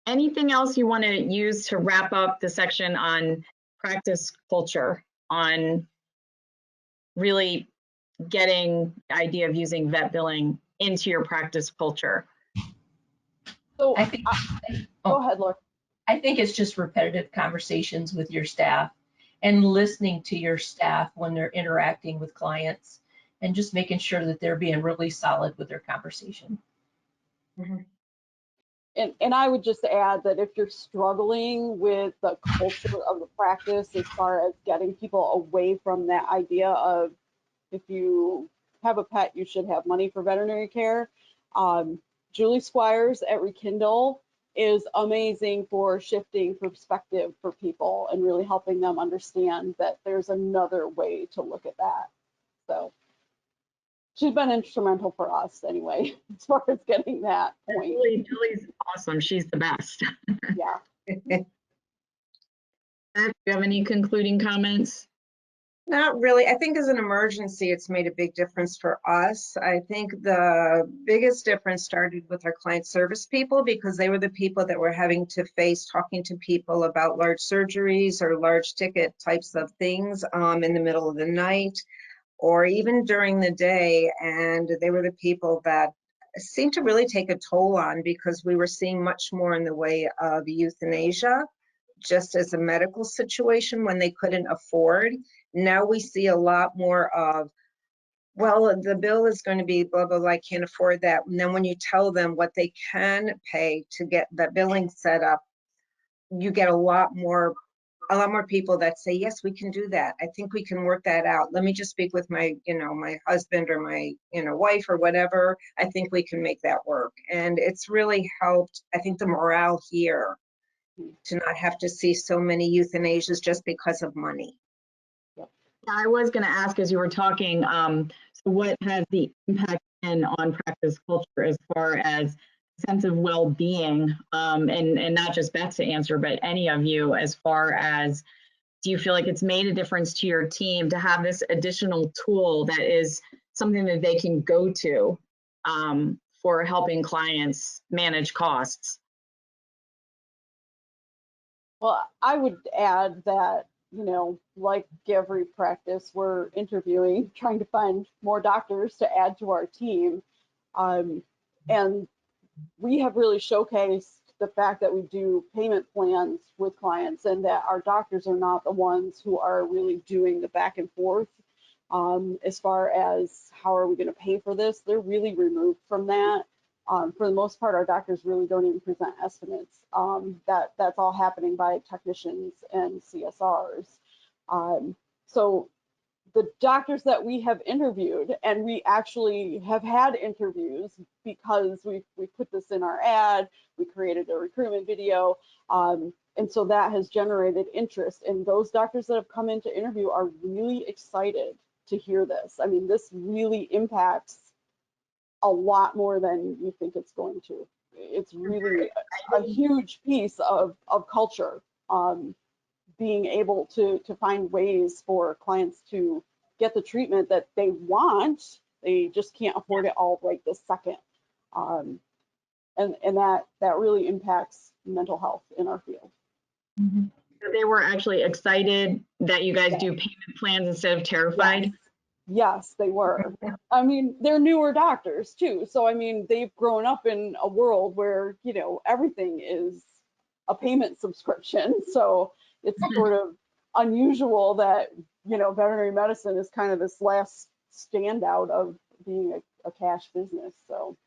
anything else you want to use to wrap up the section on practice culture, on really getting the idea of using vet billing into your practice culture? So I think, go ahead, Laura. I think it's just repetitive conversations with your staff and listening to your staff when they're interacting with clients and just making sure that they're being really solid with their conversation. Mm-hmm. And I would just add that if you're struggling with the culture of the practice as far as getting people away from that idea of if you have a pet, you should have money for veterinary care, Julie Squires at Rekindle is amazing for shifting perspective for people and really helping them understand that there's another way to look at that. So she's been instrumental for us anyway, as far as getting that point. Julie's awesome. She's the best. Yeah. Do you have any concluding comments? Not really. I think as an emergency, it's made a big difference for us. I think the biggest difference started with our client service people, because they were the people that were having to face talking to people about large surgeries or large ticket types of things in the middle of the night or even during the day. And they were the people that seemed to really take a toll on, because we were seeing much more in the way of euthanasia, just as a medical situation when they couldn't afford. Now we see a lot more of, well, the bill is going to be blah, blah, blah, I can't afford that. And then when you tell them what they can pay to get the billing set up, you get a lot more people that say, yes, we can do that. I think we can work that out. Let me just speak with my, my husband or my, wife or whatever. I think we can make that work. And it's really helped, I think, the morale here to not have to see so many euthanasias just because of money. I was going to ask, as you were talking, so what has the impact been on practice culture as far as sense of well-being, and not just Beth to answer, but any of you, as far as, do you feel like it's made a difference to your team to have this additional tool that is something that they can go to for helping clients manage costs? Well, I would add that, like every practice, we're interviewing, trying to find more doctors to add to our team. And we have really showcased the fact that we do payment plans with clients and that our doctors are not the ones who are really doing the back and forth as far as how are we going to pay for this. They're really removed from that. For the most part, our doctors really don't even present estimates. That's all happening by technicians and CSRs. So the doctors that we have interviewed, and we actually have had interviews because we put this in our ad, we created a recruitment video, and so that has generated interest. And those doctors that have come in to interview are really excited to hear this. I mean, this really impacts a lot more than you think it's going to. It's really a huge piece of culture, being able to find ways for clients to get the treatment that they want. They just can't afford it all right this second. And that really impacts mental health in our field. Mm-hmm. So they were actually excited that you guys do payment plans instead of terrified? Yes, they were. I mean, they're newer doctors too. So, I mean, they've grown up in a world where, everything is a payment subscription. So it's sort of unusual that, veterinary medicine is kind of this last standout of being a cash business. So